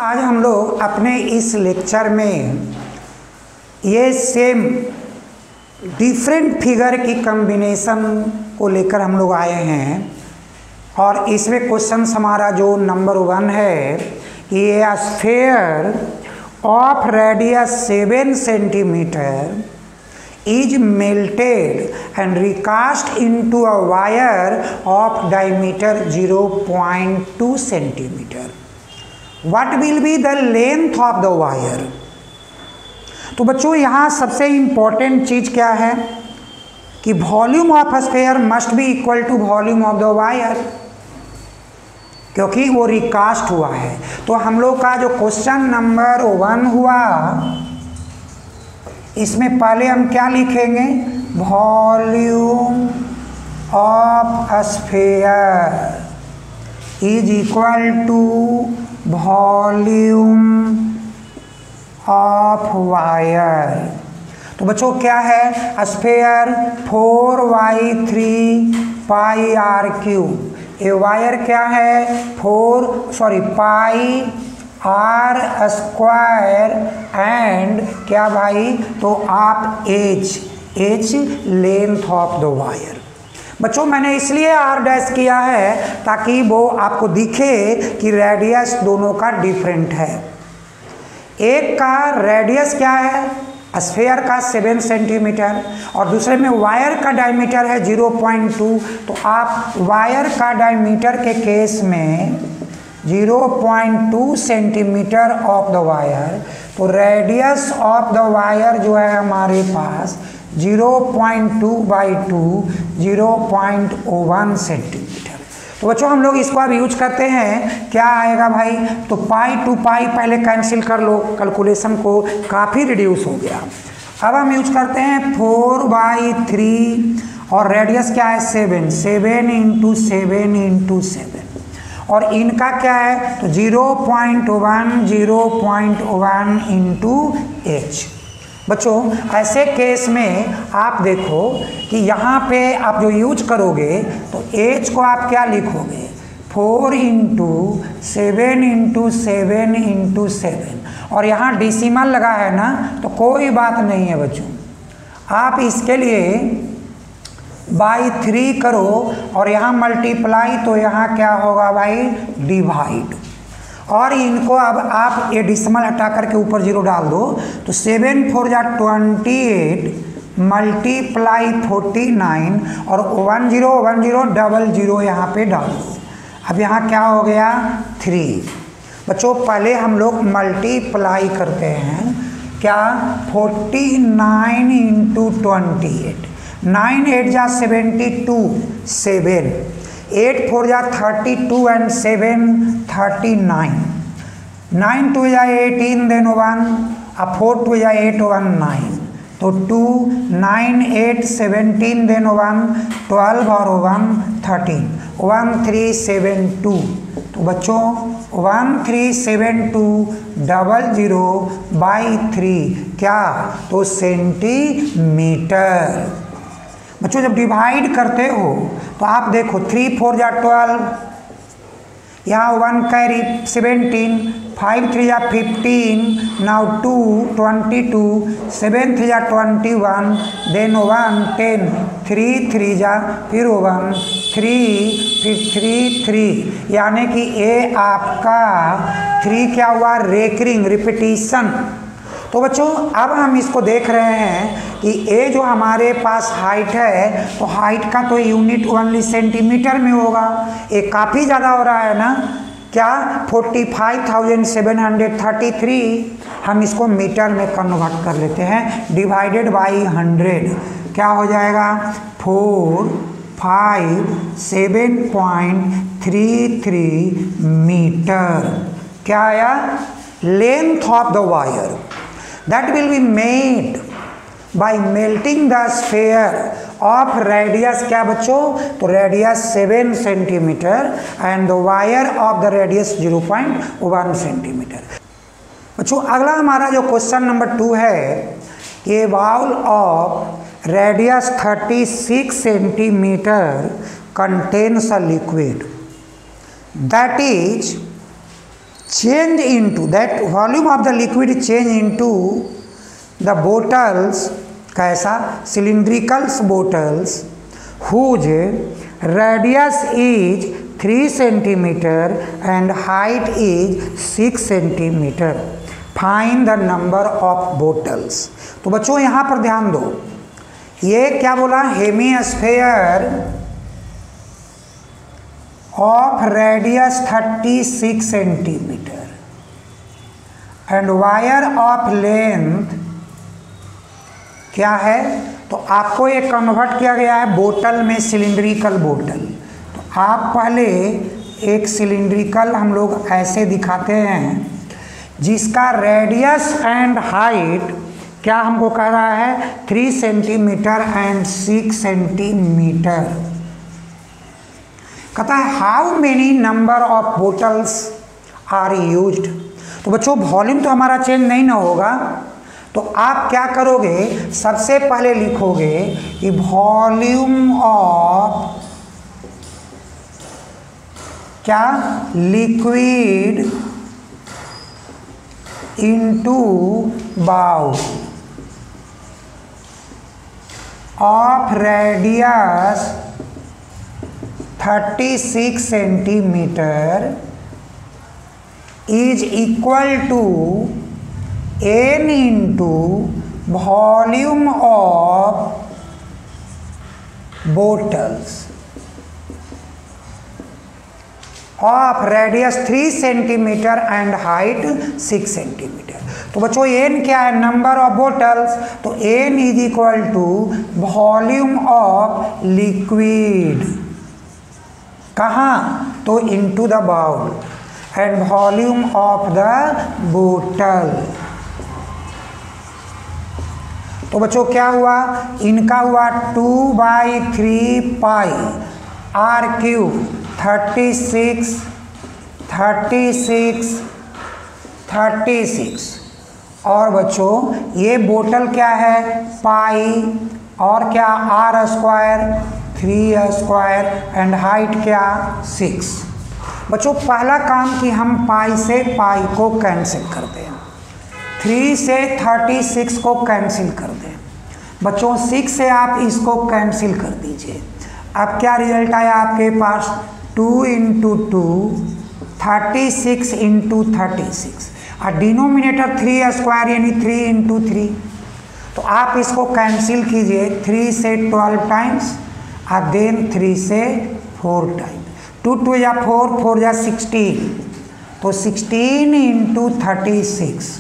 आज हम लोग अपने इस लेक्चर में ये सेम डिफरेंट फिगर की कॉम्बिनेशन को लेकर हम लोग आए हैं और इसमें क्वेश्चन हमारा जो नंबर 1 है कि ये sphere of radius 7 centimetre is melted and recast into a wire of diameter 0.2 centimeter. What will be the length of the wire? तो बच्चों यहाँ सबसे इम्पोर्टेंट चीज़ क्या है कि volume of sphere must be equal to volume of the wire, क्योंकि वो recast हुआ है। तो हम लोग का जो क्वेश्चन नंबर 1 हुआ, इसमें पहले हम क्या लिखेंगे? Volume of sphere is equal to volume of wire. तो बच्चों क्या है? Sphere 4y3 pi r cube. ये वायर क्या है? पाई आर स्क्वायर एंड क्या भाई? तो आप H length of the wire. बच्चों मैंने इसलिए आर डैश किया है ताकि वो आपको दिखे कि रेडियस दोनों का डिफरेंट है। एक का रेडियस क्या है? स्फीयर का 7 सेंटीमीटर और दूसरे में वायर का डायमीटर है 0.2। तो आप वायर का डायमीटर के केस में 0.2 सेंटीमीटर ऑफ द वायर, तो रेडियस ऑफ द वायर जो है हमारे पास 0.2/2 0.01 सेंटीमीटर। तो बच्चों हम लोग इसको अब यूज करते हैं। क्या आएगा भाई? तो पाई टू पाई पहले कैंसिल कर लो, कैलकुलेशन को काफ़ी रिड्यूस हो गया। अब हम यूज करते हैं 4/3 और रेडियस क्या है? 7 × 7 × 7 और इनका क्या है? तो 0.1 इंटू h। बच्चों ऐसे केस में आप देखो कि यहाँ पे आप जो यूज करोगे तो h को आप क्या लिखोगे? 4 × 7 × 7 × 7 और यहाँ डेसिमल लगा है ना, तो कोई बात नहीं है बच्चों। आप इसके लिए बाई 3 करो और यहाँ मल्टीप्लाई, तो यहाँ क्या होगा भाई? डिवाइड। और इनको अब आप ये डेसिमल हटा करके ऊपर 0 डाल दो, तो 7 × 4 = 28 मल्टीप्लाई 49 और 1000 यहाँ पे डाल दो। अब यहाँ क्या हो गया? 3। बच्चों पहले हम लोग मल्टीप्लाई करते हैं। क्या? 49 × 28 9 × 8 = 72 7 8 × 4 = 32 and 7 39 9 × 2 = 18 then 1 4 × 2 = 8 1 9 तो 2 9 8 17 then 1 12 और 1 13 1372। तो बच्चों 137200/3 क्या? तो सेंटीमीटर। बच्चों जब डिवाइड करते हो तो आप देखो 3 × 4 = 12, यहाँ 1 कैरी 17 5 × 3 = 15 नाउ 2 22 7 × 3 = 21 देन 1 10 3 × 3 = फिर 1 3 फिर 3 3 यानी कि ये आपका 3 क्या हुआ? Recurring repetition. तो बच्चों अब हम इसको देख रहे हैं कि ये जो हमारे पास हाइट है, तो हाइट का तो यूनिट ओनली सेंटीमीटर में होगा। ये काफ़ी ज़्यादा हो रहा है ना? क्या? 45,733। हम इसको मीटर में कन्वर्ट कर लेते हैं, डिवाइडेड बाई 100 क्या हो जाएगा? 457.33 मीटर। क्या आया? Length of the wire that will be made by melting the sphere of radius क्या बच्चों? तो radius 7 centimetre and the wire of the radius 0.1 centimetre. बच्चों अगला हमारा जो क्वेश्चन नंबर 2 है कि bowl of radius 36 centimetre contains a liquid that is change into that volume of the liquid change into the bottles, कैसा, cylindrical bottles whose radius is 3 centimeter and height is 6 centimeter. Find the number of bottles. तो बच्चों यहाँ पर ध्यान दो, ये क्या बोला, hemisphere of radius 36 centimetre and wire of length क्या है, तो आपको ये कन्वर्ट किया गया है बोतल में, सिलिंड्रिकल बोतल। तो आप पहले एक सिलिंड्रिकल हम लोग ऐसे दिखाते हैं जिसका रेडियस एंड हाइट क्या हमको कह रहा है, 3 सेंटीमीटर एंड 6 सेंटीमीटर। कहता है how many number of bottles are used. तो बच्चों वॉल्यूम तो हमारा चेंज नहीं ना होगा, तो आप क्या करोगे, सबसे पहले लिखोगे कि वॉल्यूम ऑफ क्या, liquid into bowl of radius 36 centimetre is equal to n into volume of bottles of radius 3 centimetre and height 6 centimetre. तो बच्चों n क्या है, नंबर ऑफ बोटल्स, तो n is equal to volume of liquid, कहाँ, तो into the bowl and volume of the बोतल। तो बच्चों क्या हुआ, इनका हुआ 2/3 पाई r क्यूब 36 36 36। और बच्चों ये बोतल क्या है, पाई, और क्या, r square 3 square and height क्या, 6। बच्चों पहला काम कि हम पाई से पाई को कैंसिल कर दें, 3 से 36 को कैंसिल कर दें। बच्चों 6 से आप इसको कैंसिल कर दीजिए। अब क्या रिजल्ट आया आपके पास, 2 इंटू 2 36 इंटू 36 और डिनोमिनेटर 3 स्क्वायर यानी 3 इंटू 3। तो आप इसको कैंसिल कीजिए, 3 से 12 टाइम्स और देन 3 से 4 टाइम्स। 2 2 या 4, 4 या 16, तो 16 इंटू 36।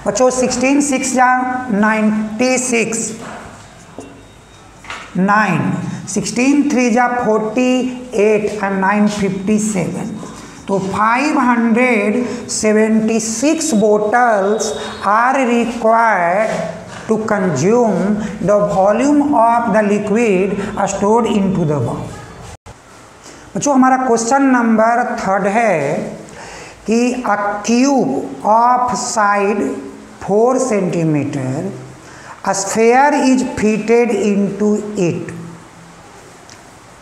बच्चों 16 6 या 96, 9, 16 3 या 48 और 9 57। तो 576 bottles are required to consume the volume of the liquid stored into the bowl। बच्चों हमारा क्वेश्चन नंबर 3 है कि अ cube of side 4 centimetre, a sphere is fitted into it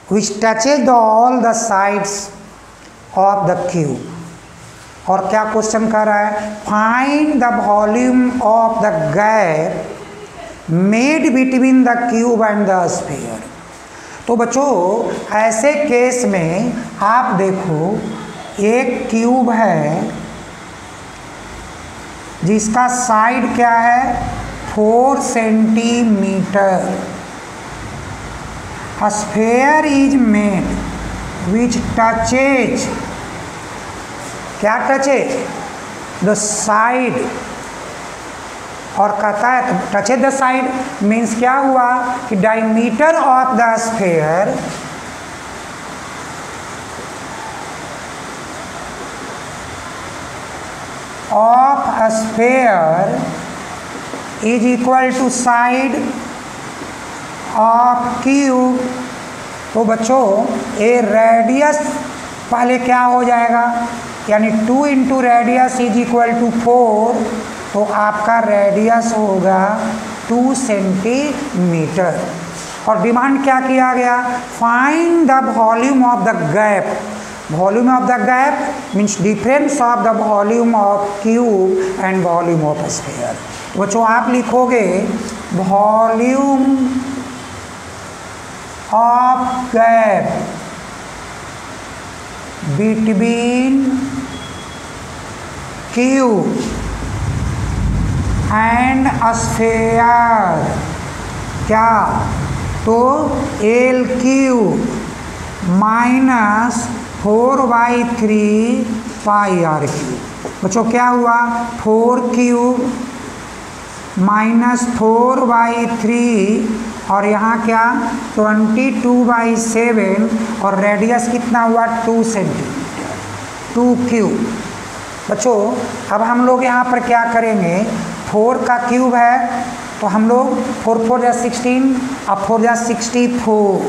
which touches all the sides of the cube। और क्या question कर रहा है, find the volume of the gap made between the cube and the sphere. तो बच्चों ऐसे case में आप देखो, एक क्यूब है जिसका साइड क्या है, 4 centimetre. A sphere is made which touches, क्या touches, the side। और कहता है touches the side means क्या हुआ कि diameter of the sphere of a sphere is equal to side of cube। तो बच्चों ये रेडियस पहले क्या हो जाएगा, यानी 2 into radius is equal to 4, तो आपका रेडियस होगा 2 सेंटीमीटर। और डिमांड क्या किया गया, find the volume of the gap volume of the gap means difference of the volume of cube and volume of sphere. बच्चों आप लिखोगे volume of gap between cube and sphere, क्या, तो L cube minus 4/3 pi r cube. बच्चों क्या हुआ, 4 cube minus 4/3 और यहाँ क्या 22/7 और रेडियस कितना हुआ 2 सेंटीमीटर, 2 क्यूब। बच्चों अब हम लोग यहाँ पर क्या करेंगे, 4 का क्यूब है तो हम लोग 4 4 जा 16 अब 4 जा 64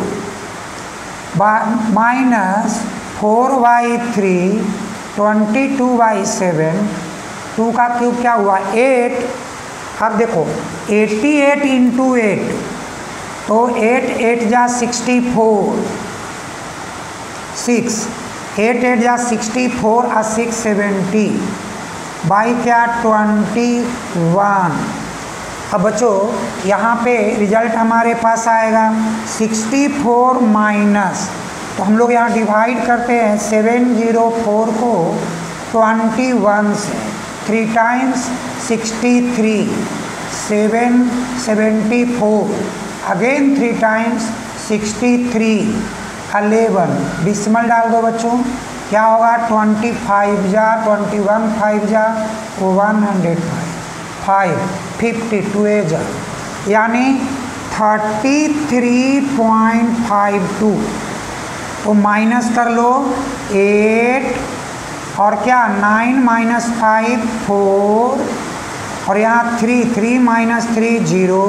माइनस 4/3 22/7, 2 का क्यूब क्या हुआ 8। अब देखो 88 इंटू 8 तो 8 8 जा 64, 6 8 8 जा 64 और 6 70 बाई क्या 21। अब बच्चों यहाँ पे रिजल्ट हमारे पास आएगा 64 माइनस, तो हम लोग यहाँ डिवाइड करते हैं 704 को 21 से, 3 टाइम्स 63 774 अगेन 3 टाइम्स 63 11 डिसिमल डाल दो बच्चों, क्या होगा 25 जा 21 5 जा 105 52 जा यानी 33.52। तो माइनस कर लो 8 और क्या 9 माइनस 5 4 और यहाँ 3 माइनस 3 0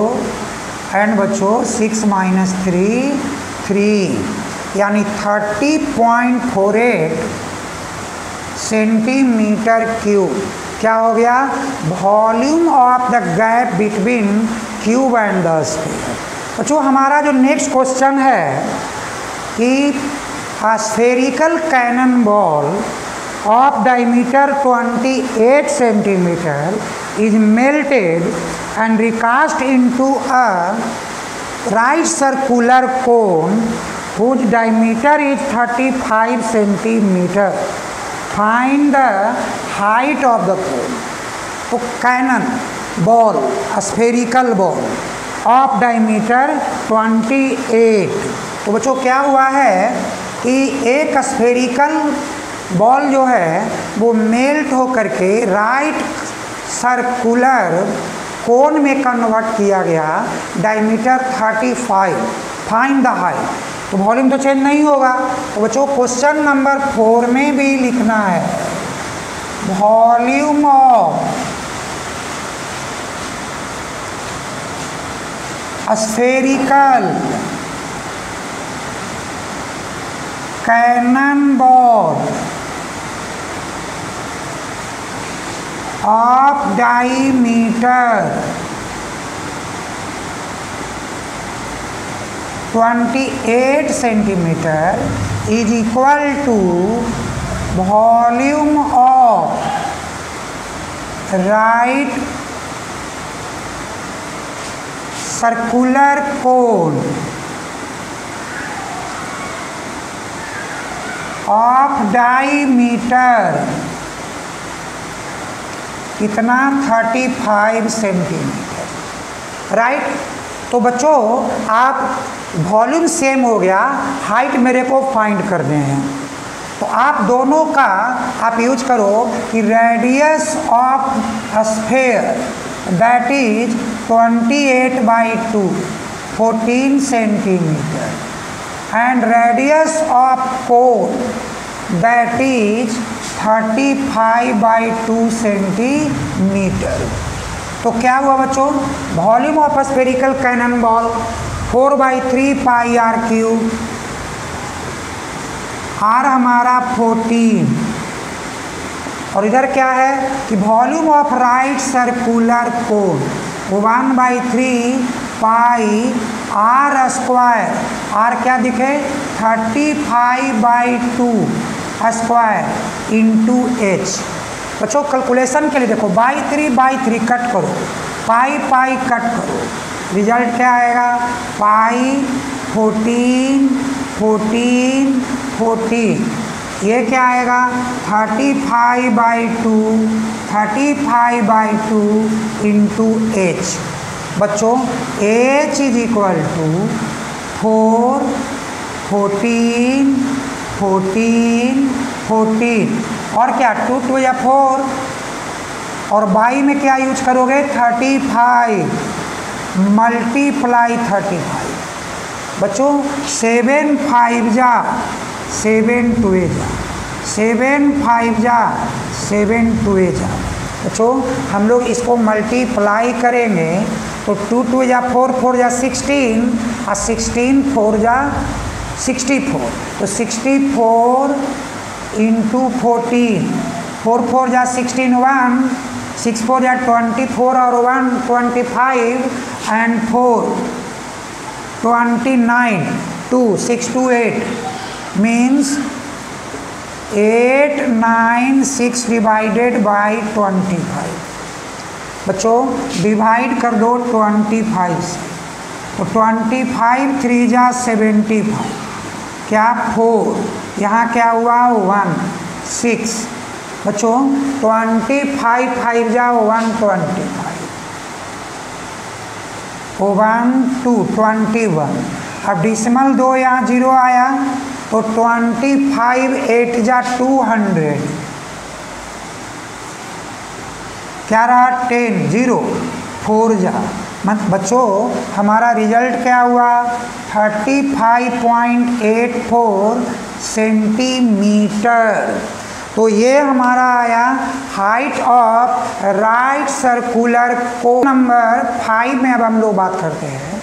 एंड बच्चों 6 माइनस 3 3 यानी 30.48 सेंटीमीटर क्यूब। क्या हो गया, volume of the gap between cube and the sphere. बच्चों हमारा जो नेक्स्ट क्वेश्चन है कि a spherical cannonball of diameter 28 centimeter is melted and recast into a right circular cone whose diameter is 35 centimeter. Find the height of the cone. तो cannon ball spherical ball of diameter 28। तो बच्चों क्या हुआ है कि एक spherical ball जो है वो मेल्ट होकर के राइट सर्कुलर कोन में कन्वर्ट किया गया, डायमीटर 35। Find the height. तो वॉल्यूम तो चेंज नहीं होगा, तो बच्चों क्वेश्चन नंबर 4 में भी लिखना है volume of spherical cannonball of diameter 28 centimeter is equal to volume of right circular cone of diameter कितना 35 सेंटीमीटर, राइट। तो बच्चों आप वॉल्यूम सेम हो गया, हाइट मेरे को फाइंड करने हैं, तो आप दोनों का आप यूज करो कि radius of sphere that is 28/2 14 centimetre and radius of cone that is 35/2 centimetre. तो क्या हुआ बच्चों, volume of spherical cannon ball 4/3 pi r cube, r हमारा 14 और इधर क्या है कि volume of right circular cone 1/3 pi r square, r क्या दिखे 35/2 स्क्वायर इंटू एच। बच्चों कैलकुलेशन के लिए देखो बाई थ्री कट करो, पाई पाई कट करो, रिजल्ट क्या आएगा? पाई 14 14 14। ये क्या आएगा? 35/2 35/2 इंटू एच। बच्चों एच इज इक्वल टू 4 14 14 14 और क्या 2 2 या 4 और बाई में क्या यूज करोगे? 35 मल्टीप्लाई 35। बच्चों 7 5 जा 7 2 जा 7 5 जा 7 2 जा। बच्चों हम लोग इसको मल्टीप्लाई करेंगे तो 2 2 या 4 4 या 16 और 16 4 जा 64। तो 64 इंटू 14 4 4 जा 16 1 6 4 या 24 और 1 25 एंड 4 29 2 6 2 8 मीन्स 8 9 6 डिवाइडेड बाई 25। बच्चों डिवाइड कर दो 25 से, तो 25 3 जा 75 क्या 4 यहाँ क्या हुआ 1 6। बच्चों 25 5 जा 125 1 2 21। अब डिसिमल 2 यहाँ 0 आया तो 25 8 जा 200 क्या रहा 10 0 4 जा। बच्चों हमारा रिजल्ट क्या हुआ? 35.84 सेंटीमीटर। तो ये हमारा आया height of right circular cone. Number 5 में अब हम लोग बात करते हैं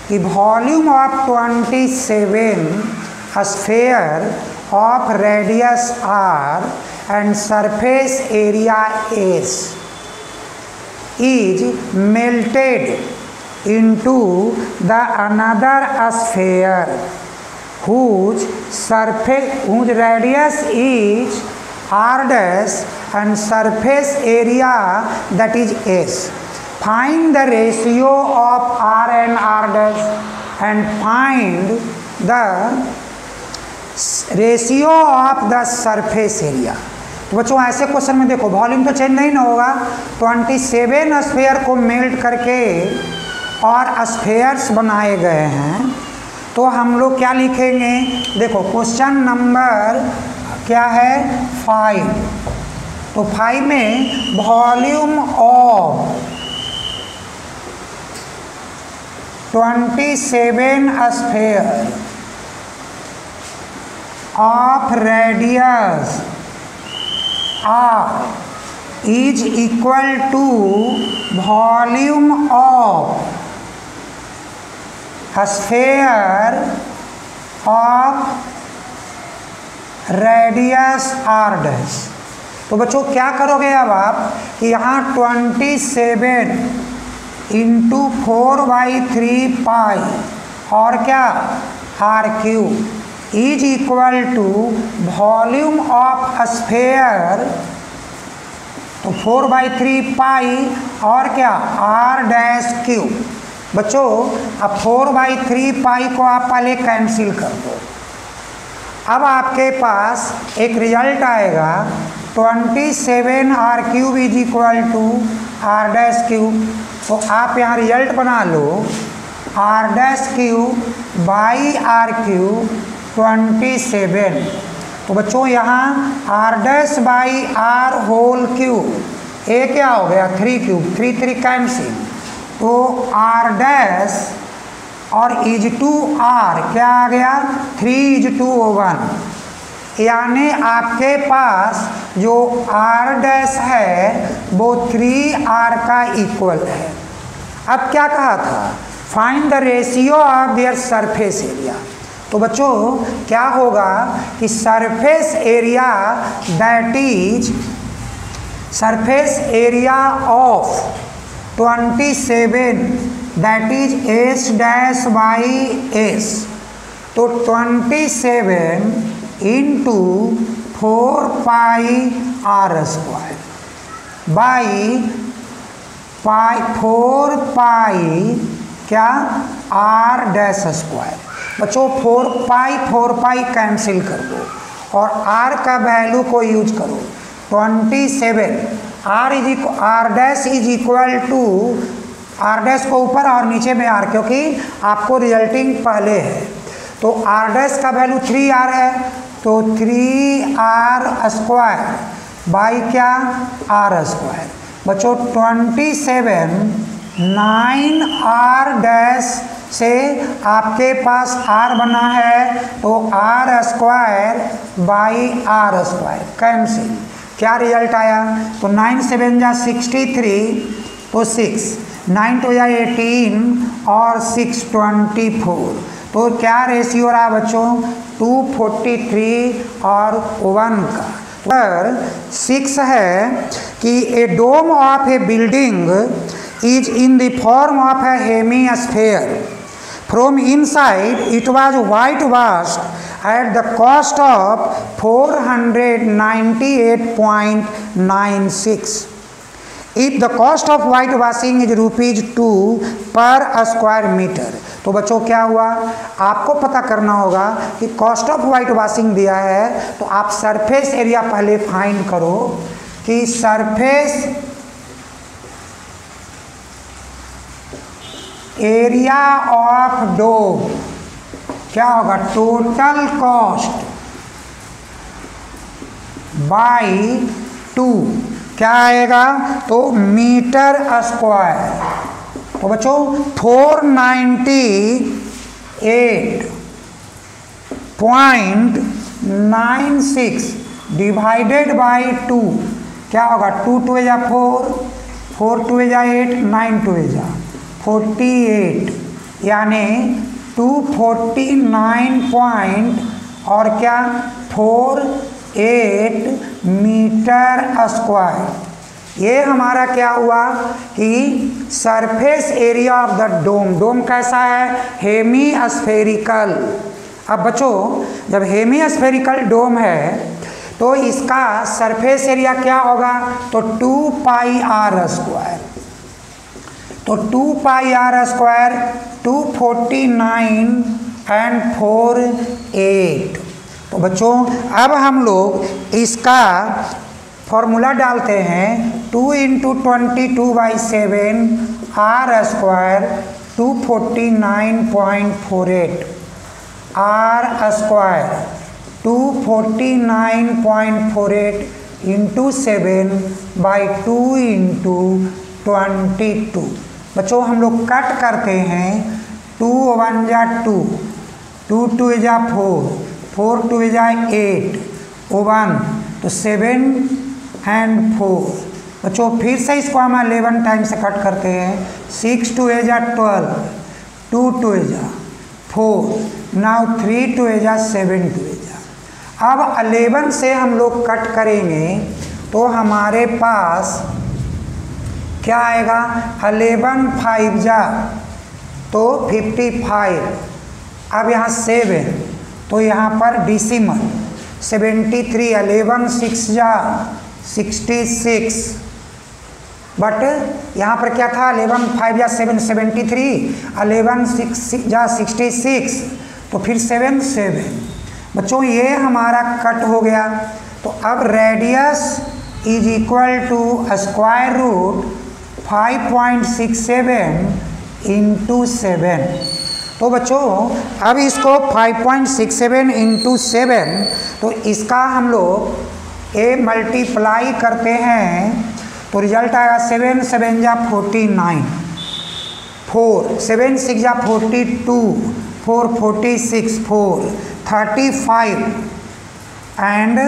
कि volume of 27 sphere of radius r and surface area s is melted into the another sphere whose radius is r dash and surface area that is s. Find the ratio of r and r dash and find the ratio of the surface area. तो बच्चों ऐसे question में देखो volume तो change नहीं ना होगा, 27 sphere को मेल्ट करके और स्फीयर्स बनाए गए हैं। तो हम लोग क्या लिखेंगे? देखो क्वेश्चन नंबर क्या है 5। तो 5 में volume of 27 sphere of radius r is equal to volume of sphere of radius r dash। तो बच्चों क्या करोगे अब आप कि यहाँ 27 इंटू 4/3 पाई और क्या r³ is equal to volume of sphere. तो 4/3 पाई और क्या r'³। बच्चों अब 4/3 पाई को आप पहले कैंसिल कर दो। अब आपके पास एक रिजल्ट आएगा 27 r³ is equal to r'³। तो आप यहाँ रिजल्ट बना लो r'³ बाई r³ 27। तो बच्चों यहाँ r'/r⁴ ए क्या हो गया 3³ 3 3 कैंसिल। तो r' और इज टू r क्या आ गया 3:1। यानी आपके पास जो r' है वो 3r का इक्वल है। अब क्या कहा था? Find the ratio of their surface area. तो बच्चों क्या होगा कि surface area that is surface area of 27 that is s'/s। तो 27 into 4 pi r square by 4 pi क्या आर डैश स्क्वायर। बच्चों 4 पाई कैंसिल कर दो और आर का वैल्यू को यूज करो 27। R dash is equal to, r dash को ऊपर और नीचे में आर, क्योंकि आपको रिजल्टिंग पहले है। तो आर डैश का वैल्यू 3r है, तो 3r स्क्वायर बाई क्या आर स्क्वायर। बच्चों 27 9r डैश से आपके पास r बना है, तो r square by r square cancel. क्या रिजल्ट आया? तो 9 7 जा 63, तो 6, 9 2 जा 18 और 6 24। तो क्या रेशियो रहा बच्चों? 243 और 1 का। पर 6 है कि a dome of a building is in the form of a hemisphere. From inside it was whitewashed at the cost of 498.96. If the cost of whitewashing is ₹2 per square meter, तो बच्चों क्या हुआ? आपको पता करना होगा कि कॉस्ट ऑफ वाइट वॉशिंग दिया है, तो आप सरफेस एरिया पहले फाइंड करो कि सरफेस एरिया ऑफ डोम क्या होगा? टोटल कॉस्ट बाई 2 क्या आएगा? तो मीटर स्क्वायर। तो बच्चों 498.96 डिवाइडेड बाई 2 क्या होगा? 2 2 जा 4, 4 2 जा 8, 9 2 जा 48, यानी 249 पॉइंट और क्या 48 मीटर स्क्वायर। ये हमारा क्या हुआ कि surface area of the dome. Dome कैसा है? Hemispherical. अब बच्चों जब हेमी स्फेरिकल डोम है तो इसका सरफेस एरिया क्या होगा? तो 2 पाई आर स्क्वायर। तो 2 पाई आर स्क्वायर 249 एंड 48। तो बच्चों अब हम लोग इसका फॉर्मूला डालते हैं 2 × 22/7 आर स्क्वायर 249.48 आर स्क्वायर 249.48 × 7/2 × 22। बच्चों हम लोग कट करते हैं 2 1 जा 2, 2 2 जा 4, 4 2 जा 8, 1 तो 7 एंड 4। बच्चों फिर से इसको हम 11 टाइम से कट करते हैं। 6 2 जा 12, 2 2 जा 4, नाउ 3 2 जा 7 2 जा। अब 11 से हम लोग कट करेंगे तो हमारे पास क्या आएगा? 11 5 जा तो 55। अब यहाँ 7 तो यहाँ पर डिसिमल 73, 11 6 जा 66, बट यहाँ पर क्या था? 11 5 जा 7 73, 11 6 जा 66, तो फिर 7 7। बच्चों ये हमारा कट हो गया। तो अब radius is equal to square root 5.67 × 7। तो बच्चों अब इसको 5.67 × 7, तो इसका हम लोग ए मल्टीप्लाई करते हैं तो रिजल्ट आएगा 7 7 जा 49, 4 7 6 जा 42, 4 46, 4 35 एंड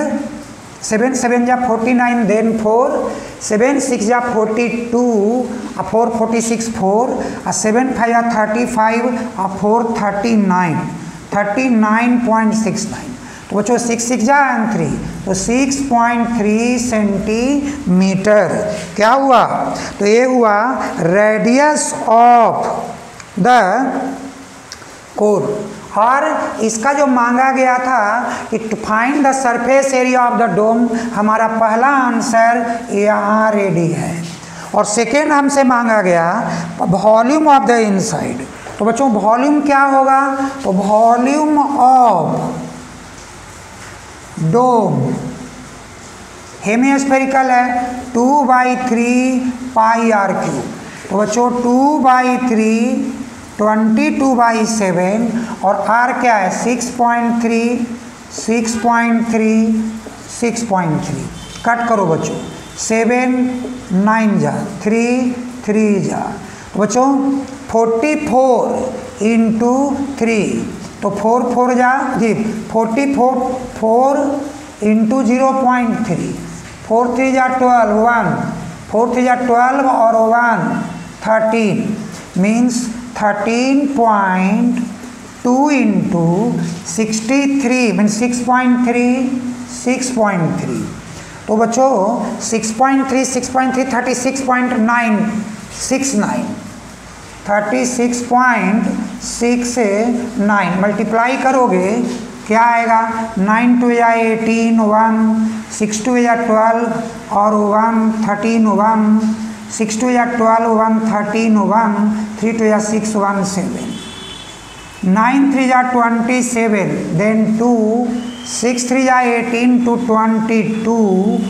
7 7 जा 49, देन 4 7 6 जा 42, 4 46, 4 7 5 जा 35 4 39, 39.69। तो बच्चों 6 6 जा 3 तो 6.3 सेंटीमीटर क्या हुआ? तो ये हुआ रेडियस ऑफ द कोर। और इसका जो मांगा गया था कि to find the surface area of the dome, हमारा पहला आंसर यहाँ रेडी है। और सेकेंड हमसे मांगा गया वॉल्यूम ऑफ द इनसाइड। तो बच्चों वॉल्यूम क्या होगा, तो वॉल्यूम ऑफ डोम हेमिस्फेरिकल है 2/3 पाई आर क्यूब। तो बच्चों 2/3 22/7 और आर क्या है 6.3 कट करो बच्चों, 7 9 जा 3 3 जा। तो बच्चों 44 इंटू 3, तो 4 4 जा जी 44 4 इंटू 0.3, 4 3 जा 12 1, 4 3 जा 12 और 1 13 मीन्स 13.2 इंटू 63 मीन्स 6.3। तो बच्चों 6.3 36.69 मल्टीप्लाई करोगे क्या आएगा, 9 2 या 18 1, 6 2 या 12 और 1 13 1, 6 2 या 12 1 13 1, 3 2 या 6 1 7, 9 3 या 27, then 2, 6 3 या 18 to 22,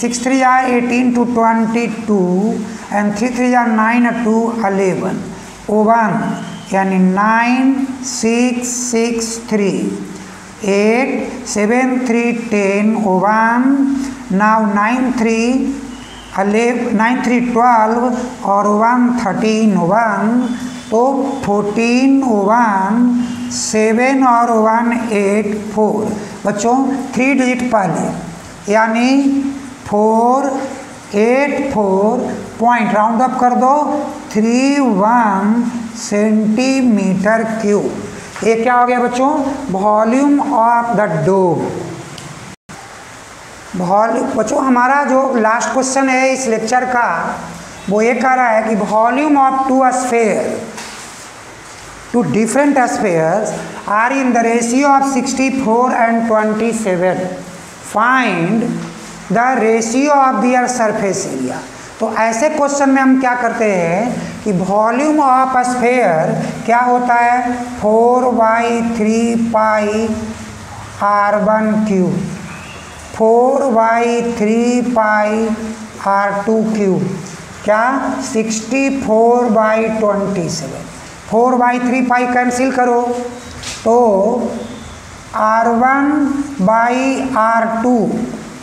6 3 या 18 to 22 and 3 3 या 9 to 11, 1 यानी 9 6 6 3 8 7 3 10 1, now 9 3 12 और 1 13 1, तो 14 1 7 और 1 8 4। बच्चों 3 डिजिट पहले यानी 4 8 4 पॉइंट राउंड अप कर दो 31 सेंटीमीटर क्यूब। ये क्या हो गया बच्चों, वॉल्यूम ऑफ द डोम। बच्चों हमारा जो लास्ट क्वेश्चन है इस लेक्चर का वो ये कह रहा है कि volume of two different spheres are in the ratio of 64 and 27, find the ratio of their surface area. तो ऐसे क्वेश्चन में हम क्या करते हैं कि वॉल्यूम ऑफ स्फीयर क्या होता है 4/3 पाई r1 क्यूब, 4/3 पाई r2 क्यूब, क्या 64/27, 4/3 पाई कैंसिल करो तो r1/r2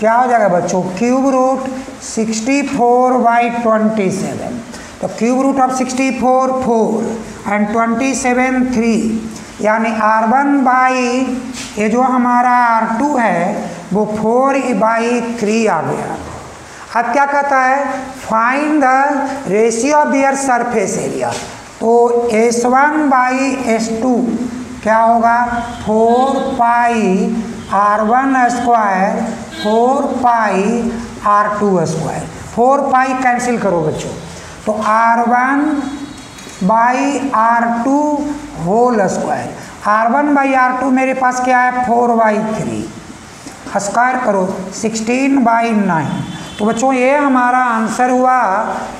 क्या हो जाएगा बच्चों, क्यूब रूट 64/27। तो क्यूब रूट ऑफ 64 4 एंड 27 3, यानी r1 ये जो हमारा r2 है वो 4/3 आ गया। अब क्या कहता है, find the ratio of their surface area. तो S1/S2 क्या होगा 4 pi r1 square 4 pi r2 square, 4 pi cancel करो बच्चों, तो r1/r2 होल स्क्वायर, r1/r2 मेरे पास क्या है 4/3 स्क्वायर करो 16/9। तो बच्चों ये हमारा आंसर हुआ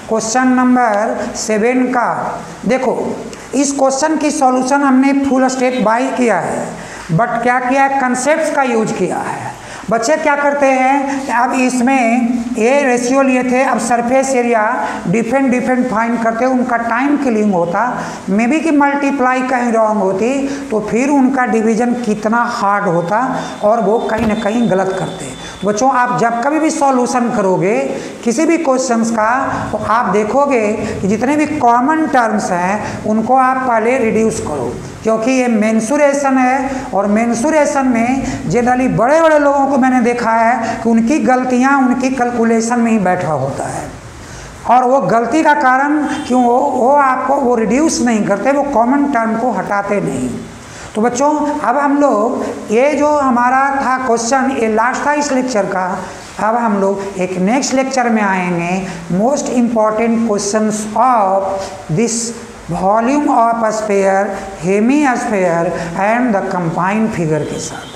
क्वेश्चन नंबर 7 का। देखो इस क्वेश्चन की सॉल्यूशन हमने फुल स्टेप बाय किया है, बट क्या किया है, कंसेप्ट्स का यूज किया है। बच्चे क्या करते हैं, अब इसमें ये रेशियो लिए थे, अब सरफेस एरिया डिफरेंट फाइंड करते, उनका टाइम किलिंग होता, मे बी कि मल्टीप्लाई कहीं रॉन्ग होती तो फिर उनका डिवीजन कितना हार्ड होता और वो कहीं ना कहीं गलत करते। तो बच्चों आप जब कभी भी सॉल्यूशन करोगे किसी भी क्वेश्चंस का तो आप देखोगे कि जितने भी कॉमन टर्म्स हैं उनको आप पहले रिड्यूस करो, क्योंकि ये मेंसुरेशन है और मेंसुरेशन में जनरली बड़े बड़े लोगों को मैंने देखा है कि उनकी गलतियां उनकी कैलकुलेशन में ही बैठा होता है, और वो गलती का कारण क्यों वो आपको वो रिड्यूस नहीं करते, वो कॉमन टर्म को हटाते नहीं। तो बच्चों अब हम लोग ये जो हमारा था क्वेश्चन ये लास्ट था इस लेक्चर का, अब हम लोग एक नेक्स्ट लेक्चर में आएंगे most important questions of this volume of sphere, hemisphere and the combined figure के साथ।